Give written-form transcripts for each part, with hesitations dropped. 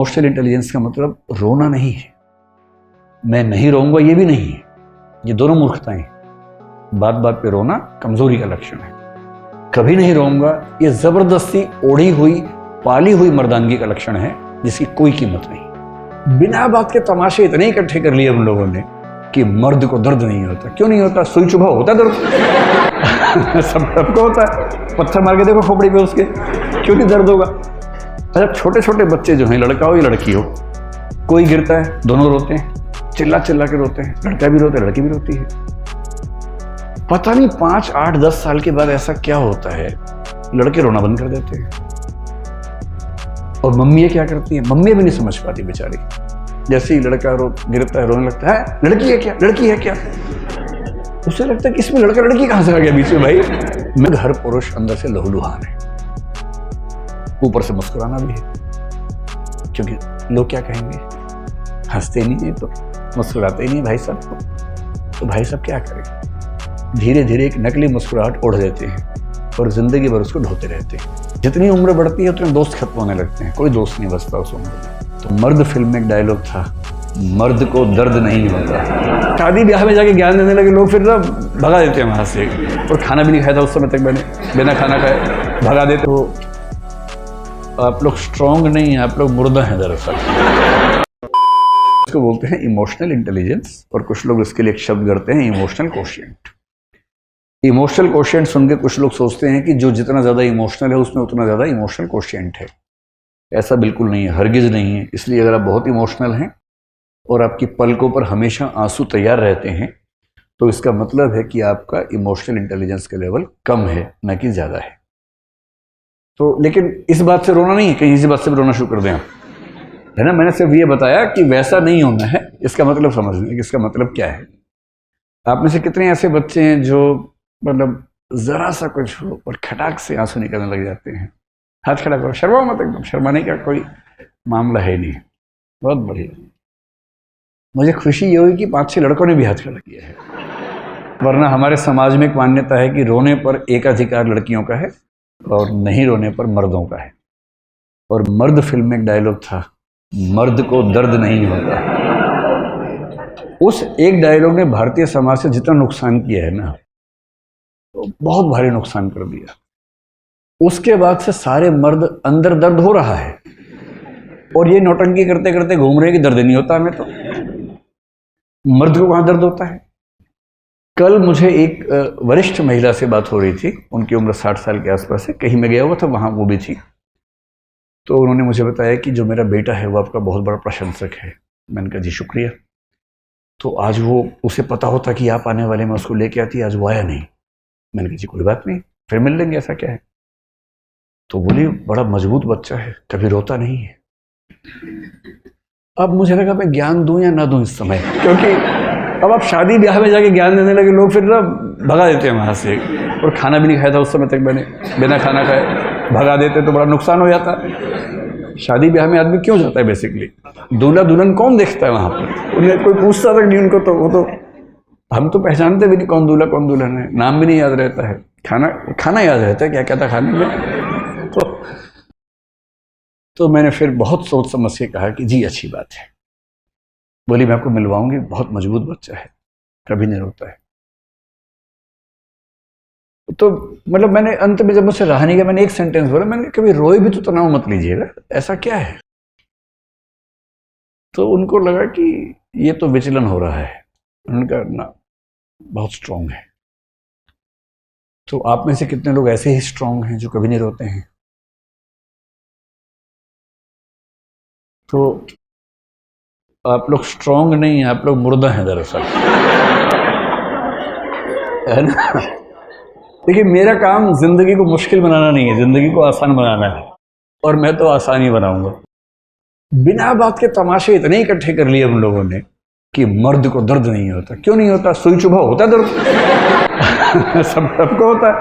Emotional intelligence का मतलब रोना नहीं है। मैं नहीं रोऊंगा ये भी नहीं है। ये दोनों मूर्खताएं हैं। बात बात पे रोना कमजोरी का लक्षण है। कभी नहीं रोऊंगा ये जबरदस्ती ओढ़ी हुई पाली हुई मर्दानगी का लक्षण है जिसकी कोई कीमत नहीं। बिना बात के तमाशे इतने इकट्ठे कर लिए उन लोगों ने कि मर्द को दर्द नहीं होता। क्यों नहीं होता? सुई चुभा होता दर्द सबको होता है। पत्थर मार के देखो खोपड़ी पे उसके, क्यों नहीं दर्द होगा? अच्छा, छोटे छोटे बच्चे जो हैं, लड़का हो या लड़की हो, कोई गिरता है दोनों रोते हैं, चिल्ला चिल्ला के रोते हैं। लड़का भी रोता है, लड़की भी रोती है। पता नहीं 5, 8, 10 साल के बाद ऐसा क्या होता है, लड़के रोना बंद कर देते हैं। और मम्मी क्या करती है? मम्मी भी नहीं समझ पाती बेचारी। जैसे ही लड़का गिरता है, रोने लगता है, लड़की है क्या, लड़की है क्या? उसे लगता है कि इसमें लड़का लड़की कहां से आ गया बीच में? भाई, मैं हर पुरुष अंदर से लहूलुहान है, ऊपर से मुस्कुराना भी है। क्योंकि लोग क्या कहेंगे? हंसते नहीं है तो मुस्कुराते ही नहीं भाई साहब। तो भाई साहब क्या करें? धीरे धीरे एक नकली मुस्कुराहट ओढ़ देते हैं और जिंदगी भर उसको ढोते रहते हैं। जितनी उम्र बढ़ती है उतने दोस्त खत्म होने लगते हैं। कोई दोस्त नहीं बचता उस उम्र में। तो मर्द फिल्म में एक डायलॉग था, मर्द को दर्द नहीं होता। शादी ब्याह में जाके ज्ञान देने लगे लोग, फिर ना भगा देते हैं वहां से। और खाना भी नहीं खाया था उस समय तक मैंने, बिना खाना खाए भगा देते। तो आप लोग स्ट्रॉन्ग नहीं हैं, आप लोग मुर्दा हैं दरअसल। इसको बोलते हैं इमोशनल इंटेलिजेंस, और कुछ लोग इसके लिए एक शब्द करते हैं इमोशनल कोशिएंट। इमोशनल कोशिएंट सुन के कुछ लोग सोचते हैं कि जो जितना ज्यादा इमोशनल है उसमें उतना ज्यादा इमोशनल कोशिएंट है। ऐसा बिल्कुल नहीं है, हरगिज नहीं है। इसलिए अगर आप बहुत इमोशनल हैं और आपकी पलकों पर हमेशा आंसू तैयार रहते हैं तो इसका मतलब है कि आपका इमोशनल इंटेलिजेंस का लेवल कम है, न कि ज्यादा है। तो लेकिन इस बात से रोना नहीं है, कहीं इसी बात से भी रोना शुरू कर दें आप, है ना। मैंने सिर्फ ये बताया कि वैसा नहीं होना है। इसका मतलब समझ लें कि इसका मतलब क्या है। आप में से कितने ऐसे बच्चे हैं जो मतलब जरा सा कुछ हो और खटाक से आंसू निकलने लग जाते हैं? हाथ खड़ा करो, शर्माओ मत, एकदम शर्माने का कोई मामला है नहीं। बहुत बढ़िया। मुझे खुशी ये हुई कि 5-6 लड़कों ने भी हाथ खड़ा किया है, वरना हमारे समाज में एक मान्यता है कि रोने पर एक अधिकार लड़कियों का है और नहीं रोने पर मर्दों का है। और मर्द फिल्म में एक डायलॉग था, मर्द को दर्द नहीं होता। उस एक डायलॉग ने भारतीय समाज से जितना नुकसान किया है ना, तो बहुत भारी नुकसान कर दिया। उसके बाद से सारे मर्द अंदर दर्द हो रहा है और ये नौटंकी करते करते घूम रहे हैं कि दर्द नहीं होता हमें। तो मर्द को कहां दर्द होता है? कल मुझे एक वरिष्ठ महिला से बात हो रही थी, उनकी उम्र 60 साल के आसपास है। कहीं मैं गया हुआ था, वहां वो भी थी। तो उन्होंने मुझे बताया कि जो मेरा बेटा है वो आपका बहुत बड़ा प्रशंसक है। मैंने कहा जी शुक्रिया। तो आज वो, उसे पता होता कि आप आने वाले, मैं उसको लेके आती, आज वो आया नहीं। मैंने कहा जी कोई बात नहीं, फिर मिल लेंगे, ऐसा क्या है। तो बोली बड़ा मजबूत बच्चा है, कभी रोता नहीं है। अब मुझे लगा मैं ज्ञान दूं या ना दूं इस समय, क्योंकि अब आप शादी ब्याह में जाके ज्ञान देने लगे लोग, फिर ना भगा देते हैं वहां से। और खाना भी नहीं खाया था उस समय तक मैंने, बिना खाना खाए भगा देते तो बड़ा नुकसान हो जाता। शादी ब्याह में आदमी क्यों जाता है बेसिकली? दूल्हा दुल्हन कौन देखता है वहां पर? उन्हें कोई पूछता तक नहीं उनको। तो वो तो हम तो पहचानते भी नहीं कौन दूल्हा कौन दुल्हन है, नाम भी नहीं याद रहता है। खाना याद रहता है क्या क्या था खाने में। तो मैंने फिर बहुत सोच समझ के कहा कि जी अच्छी बात है। बोली मैं आपको मिलवाऊंगी, बहुत मजबूत बच्चा है, कभी नहीं रोता है। तो मतलब मैंने अंत में जब मुझसे रहा नहीं गया, मैंने एक सेंटेंस बोला, मैंने कभी रोए भी तो तनाव मत लीजिएगा, ऐसा क्या है। तो उनको लगा कि ये तो विचलन हो रहा है। उन्होंने कहा ना, बहुत स्ट्रांग है। तो आप में से कितने लोग ऐसे ही स्ट्रांग हैं जो कभी नहीं रोते हैं? तो आप लोग स्ट्रांग नहीं हैं, आप लोग मुर्दा हैं दरअसल, है ना। देखिए मेरा काम जिंदगी को मुश्किल बनाना नहीं है, जिंदगी को आसान बनाना है, और मैं तो आसान ही बनाऊंगा। बिना बात के तमाशे इतने इकट्ठे कर लिए हम लोगों ने कि मर्द को दर्द नहीं होता। क्यों नहीं होता? सुई चुभा होता है दर्द सबको होता है।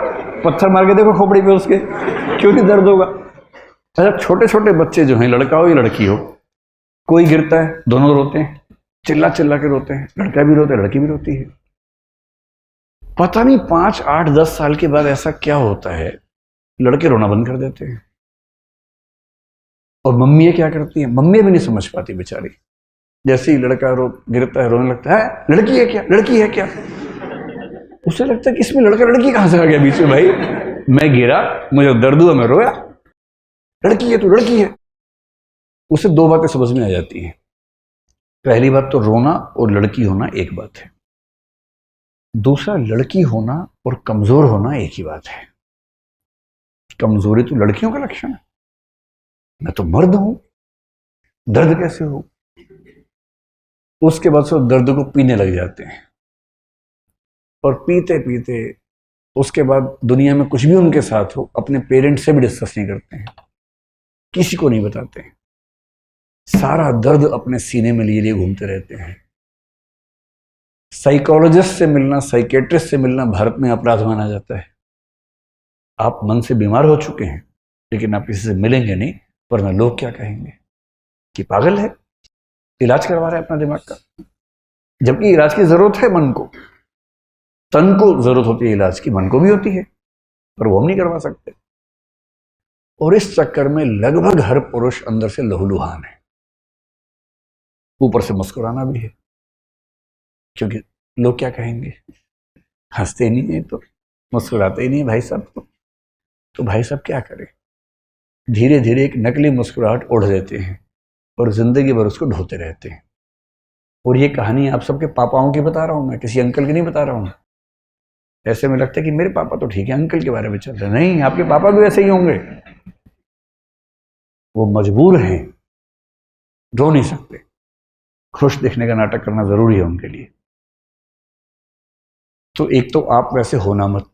पत्थर मार के देखो खोपड़ी पे उसके, क्यों नहीं दर्द होगा? अच्छा, छोटे छोटे बच्चे जो हैं, लड़का हो या लड़की हो, कोई गिरता है दोनों रोते हैं, चिल्ला चिल्ला के रोते हैं। लड़का भी रोता है, लड़की भी रोती है। पता नहीं 5, 8, 10 साल के बाद ऐसा क्या होता है, लड़के रोना बंद कर देते हैं। और मम्मी ये क्या करती है, मम्मी भी नहीं समझ पाती बेचारी। जैसे ही लड़का गिरता है, रोने लगता है, लड़की है क्या, लड़की है क्या। उसे लगता है कि इसमें लड़का लड़की कहां से आ गया बीच में, भाई मैं गिरा, मुझे दर्द हुआ, मैं रोया, लड़की है तो लड़की है। उसे दो बातें समझ में आ जाती हैं। पहली बात तो रोना और लड़की होना एक बात है, दूसरा लड़की होना और कमजोर होना एक ही बात है। कमजोरी तो लड़कियों का लक्षण है, मैं तो मर्द हूं, दर्द कैसे हो। उसके बाद से दर्द को पीने लग जाते हैं, और पीते पीते उसके बाद दुनिया में कुछ भी उनके साथ हो, अपने पेरेंट्स से भी डिस्कस नहीं करते हैं, किसी को नहीं बताते हैं, सारा दर्द अपने सीने में लिए लिए घूमते रहते हैं। साइकोलॉजिस्ट से मिलना, साइकेट्रिस्ट से मिलना भारत में अपराध माना जाता है। आप मन से बीमार हो चुके हैं, लेकिन आप किसी से मिलेंगे नहीं, वरना लोग क्या कहेंगे कि पागल है, इलाज करवा रहा है अपना दिमाग का। जबकि इलाज की जरूरत है मन को, तन को जरूरत होती है इलाज की, मन को भी होती है, पर वो हम नहीं करवा सकते। और इस चक्कर में लगभग हर पुरुष अंदर से लहूलुहान है, ऊपर से मुस्कुराना भी है, क्योंकि लोग क्या कहेंगे, हंसते नहीं है तो, मुस्कुराते ही नहीं भाई साहब तो भाई साहब क्या करें। धीरे धीरे एक नकली मुस्कुराहट ओढ़ लेते हैं और जिंदगी भर उसको ढोते रहते हैं। और ये कहानी आप सबके पापाओं की बता रहा हूं, मैं किसी अंकल की नहीं बता रहा हूं। ऐसे में लगता है कि मेरे पापा तो ठीक है, अंकल के बारे में चल रहे, नहीं, आपके पापा भी वैसे ही होंगे। वो मजबूर हैं, रो नहीं सकते, खुश दिखने का नाटक करना जरूरी है उनके लिए। तो एक तो आप वैसे होना मत,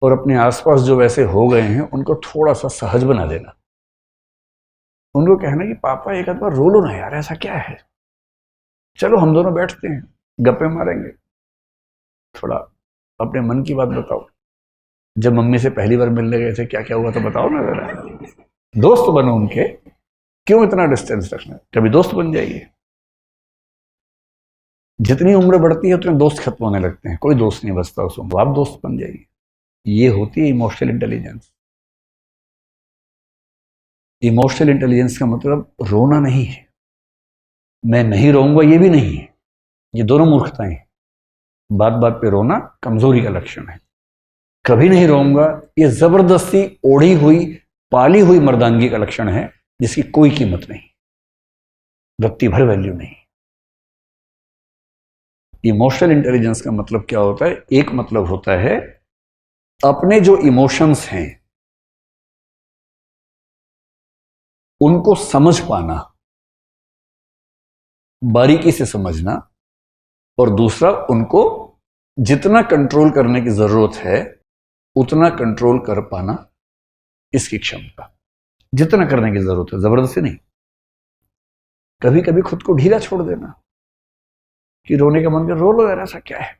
और अपने आसपास जो वैसे हो गए हैं उनको थोड़ा सा सहज बना देना। उनको कहना कि पापा एक आध बार रो लो ना यार, ऐसा क्या है, चलो हम दोनों बैठते हैं, गप्पे मारेंगे, थोड़ा अपने मन की बात बताओ। जब मम्मी से पहली बार मिलने गए थे क्या क्या हुआ तो बताओ ना जरा, दोस्त बनो उनके, क्यों इतना डिस्टेंस रखना, कभी दोस्त बन जाइए। जितनी उम्र बढ़ती है उतने दोस्त खत्म होने लगते हैं, कोई दोस्त नहीं बचता उस उम्र, आप दोस्त बन जाइए। ये होती है इमोशनल इंटेलिजेंस। इमोशनल इंटेलिजेंस का मतलब रोना नहीं है, मैं नहीं रोऊंगा ये भी नहीं है, ये दोनों मूर्खताएं हैं। बात बात पे रोना कमजोरी का लक्षण है। कभी नहीं रोऊंगा ये जबरदस्ती ओढ़ी हुई पाली हुई मर्दानगी का लक्षण है, जिसकी कोई कीमत नहीं, रत्ती भर वैल्यू नहीं। इमोशनल इंटेलिजेंस का मतलब क्या होता है, एक मतलब होता है अपने जो इमोशंस हैं उनको समझ पाना, बारीकी से समझना, और दूसरा उनको जितना कंट्रोल करने की जरूरत है उतना कंट्रोल कर पाना, इसकी क्षमता। जितना करने की जरूरत है, जबरदस्ती नहीं। कभी कभी खुद को ढीला छोड़ देना कि रोने का मन कर रो लो यार, ऐसा क्या है।